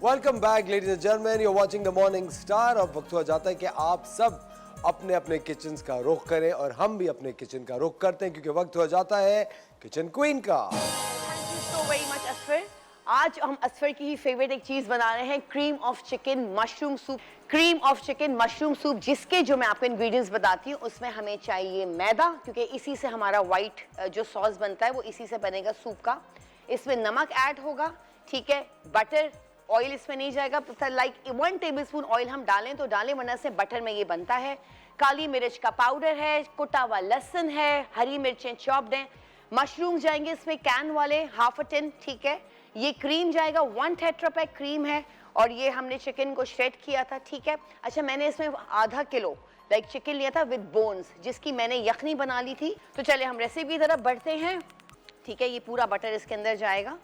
Welcome back ladies and gentleman, you are watching the morning star. अब वक्त हो जाता है कि आप सब अपने अपने किचन का रुख करें और हम भी अपने किचन का रुख करते हैं, क्योंकि वक्त हो जाता है किचन क्वीन का। Thank you so very much Asfar. आज हम असफर की ही फेवरेट एक चीज बना रहे हैं, cream of chicken mushroom soup. Cream of chicken mushroom soup, जिसके जो मैं आपको इंग्रेडिएंट्स बताती हूँ, उसमें हमें चाहिए मैदा, क्योंकि इसी से हमारा वाइट जो सॉस बनता है वो इसी से बनेगा सूप का। इसमें नमक ऐड होगा, ठीक है, बटर, ऑयल इसमें नहीं जाएगा। लाइक 1 टेबलस्पून ऑयल हम डालें तो डालें, वरना से बटर में ये बनता है। काली मिर्च का पाउडर है, कुटा हुआ लहसुन है, हरी मिर्चें चॉप्ड हैं। मशरूम जाएंगे इसमें कैन वाले, ½ टिन, ठीक है। ये क्रीम जाएगा, 1 टेट्रा पैक क्रीम है, और ये हमने चिकन को श्रेड किया था, ठीक है। अच्छा, मैंने इसमें ½ किलो लाइक चिकन लिया था विद बोन्स, जिसकी मैंने यखनी बना ली थी। तो चले हम रेसिपी की तरफ बढ़ते हैं, ठीक है। ये पूरा बटर इसके अंदर जाएगा,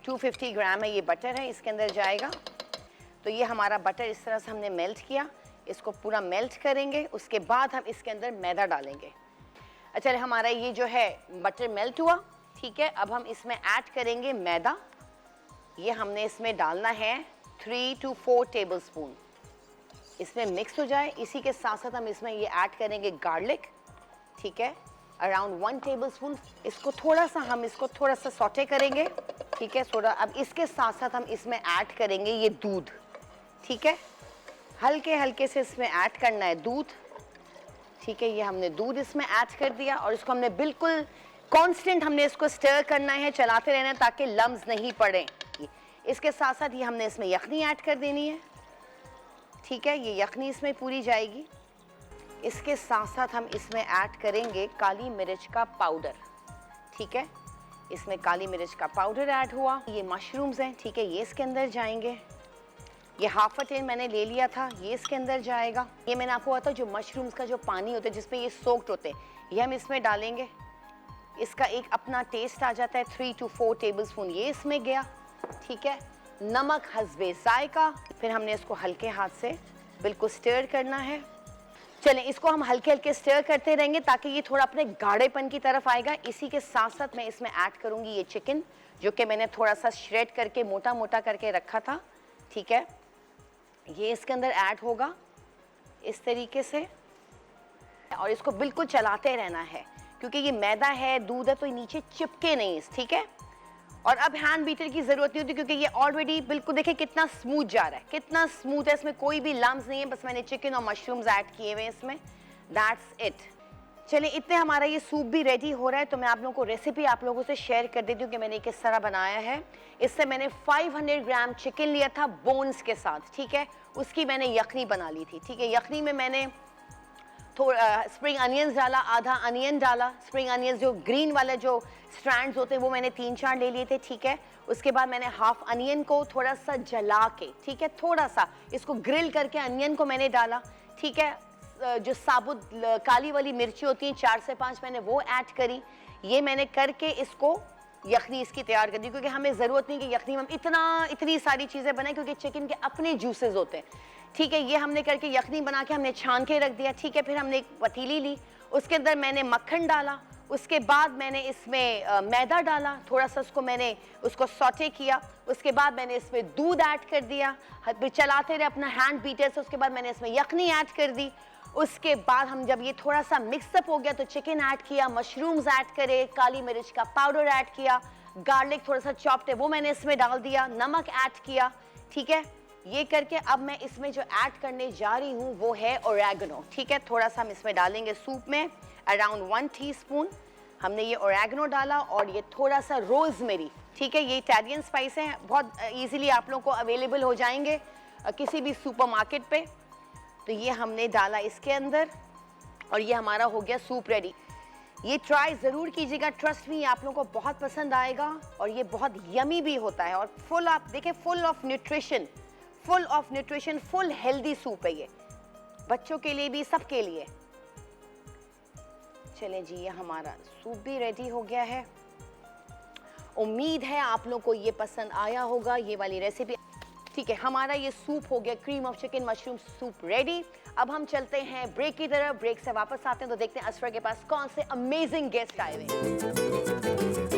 250 ग्राम है ये बटर है, इसके अंदर जाएगा। तो ये हमारा बटर इस तरह से हमने मेल्ट किया, इसको पूरा मेल्ट करेंगे। उसके बाद हम इसके अंदर मैदा डालेंगे। अच्छा, हमारा ये जो है बटर मेल्ट हुआ, ठीक है। अब हम इसमें ऐड करेंगे मैदा। ये हमने इसमें डालना है 3 to 4 टेबलस्पून। इसमें मिक्स हो जाए। इसी के साथ साथ हम इसमें ये ऐड करेंगे गार्लिक, ठीक है, अराउंड 1 टेबलस्पून। इसको थोड़ा सा सौटे करेंगे, ठीक है, थोड़ा। अब इसके साथ साथ हम इसमें ऐड करेंगे ये दूध, ठीक है। हल्के हल्के से इसमें ऐड करना है दूध, ठीक है। ये हमने दूध इसमें ऐड कर दिया, और इसको हमने बिल्कुल कांस्टेंट हमने इसको स्टर करना है, चलाते रहना है ताकि लम्स नहीं पड़े। इसके साथ साथ ये हमने इसमें यखनी ऐड कर देनी है, ठीक है। ये यखनी इसमें पूरी जाएगी। इसके साथ साथ हम इसमें ऐड करेंगे काली मिर्च का पाउडर, ठीक है। इसमें काली मिर्च का पाउडर ऐड हुआ। ये मशरूम्स हैं, ठीक है, ये इसके अंदर जाएंगे। ये ½ टिन मैंने ले लिया था, ये इसके अंदर जाएगा। ये मैंने आपको बताया जो मशरूम्स का जो पानी होता है जिसमें ये सोक्ड होते हैं, ये हम इसमें डालेंगे। इसका एक अपना टेस्ट आ जाता है। 3 to 4 टेबलस्पून ये इसमें गया, ठीक है। नमक हस्बे जायका। फिर हमने इसको हल्के हाथ से बिल्कुल स्टर करना है। चलें, इसको हम हल्के हल्के स्टर करते रहेंगे ताकि ये थोड़ा अपने गाढ़ेपन की तरफ आएगा। इसी के साथ साथ मैं इसमें ऐड करूंगी ये चिकन, जो कि मैंने थोड़ा सा श्रेड करके मोटा मोटा करके रखा था, ठीक है। ये इसके अंदर ऐड होगा इस तरीके से, और इसको बिल्कुल चलाते रहना है, क्योंकि ये मैदा है, दूध है, तो ये नीचे चिपके नहीं, ठीक है। और अब हैंड बीटर की जरूरत नहीं होती, क्योंकि ये ऑलरेडी बिल्कुल देखिए कितना स्मूथ जा रहा है, कितना स्मूथ है। इसमें कोई भी लम्स नहीं है, बस मैंने चिकन और मशरूम्स ऐड किए हुए हैं इसमें, दैट्स इट। चलिए, इतने हमारा ये सूप भी रेडी हो रहा है, तो मैं आप लोगों को रेसिपी आप लोगों से शेयर कर देती हूँ कि मैंने किस तरह बनाया है। इससे मैंने 500 ग्राम चिकन लिया था बोन्स के साथ, ठीक है। उसकी मैंने यखनी बना ली थी, ठीक है। यखनी में मैंने थोड़ा स्प्रिंग अनियंस डाला, आधा अनियन डाला। स्प्रिंग अनियंस जो ग्रीन वाले जो स्ट्रैंड्स होते हैं वो मैंने 3-4 ले लिए थे, ठीक है। उसके बाद मैंने ½ अनियन को थोड़ा सा जला के, ठीक है, थोड़ा सा इसको ग्रिल करके अनियन को मैंने डाला, ठीक है। जो साबुत काली वाली मिर्ची होती हैं 4 से 5 मैंने वो ऐड करी। ये मैंने करके इसको यखनी इसकी तैयार कर दी, क्योंकि हमें ज़रूरत नहीं कि यखनी में हम इतनी सारी चीज़ें बनाएं, क्योंकि चिकन के अपने जूसेस होते हैं, ठीक है। ये हमने करके यखनी बना के हमने छान के रख दिया, ठीक है। फिर हमने एक पतीली ली, उसके अंदर मैंने मक्खन डाला। उसके बाद मैंने इसमें मैदा डाला, थोड़ा सा उसको सौटे किया। उसके बाद मैंने इसमें दूध ऐड कर दिया, फिर चलाते रहे अपना हैंड बीटर से। उसके बाद मैंने इसमें यखनी ऐड कर दी। उसके बाद हम जब ये थोड़ा सा मिक्सअप हो गया तो चिकन ऐड किया, मशरूम्स ऐड करे, काली मिर्च का पाउडर ऐड किया, गार्लिक थोड़ा सा चॉप्ड है वो मैंने इसमें डाल दिया, नमक ऐड किया, ठीक है। ये करके अब मैं इसमें जो ऐड करने जा रही हूँ वो है ओरेगनो, ठीक है। थोड़ा सा हम इसमें डालेंगे सूप में, अराउंड 1 टीस्पून हमने ये ओरेगनो डाला, और ये थोड़ा सा रोजमेरी, ठीक है। ये इटालियन स्पाइस है, बहुत इजीली आप लोगों को अवेलेबल हो जाएंगे किसी भी सुपरमार्केट पे। तो ये हमने डाला इसके अंदर, और ये हमारा हो गया सूप रेडी। ये ट्राई ज़रूर कीजिएगा, ट्रस्ट मी, आप लोगों को बहुत पसंद आएगा, और ये बहुत यमी भी होता है, और फुल, आप देखें, full of nutrition, full healthy soup है ये, बच्चों के लिए भी, सबके लिए। चलें जी, ये हमारा सूप भी रेडी हो गया है। उम्मीद है आप लोगों को ये पसंद आया होगा, ये वाली रेसिपी, ठीक है। हमारा ये सूप हो गया, cream of chicken mushroom soup ready. अब हम चलते हैं ब्रेक की तरफ। ब्रेक से वापस आते हैं तो देखते हैं असफर के पास कौन से अमेजिंग गेस्ट आए हुए हैं।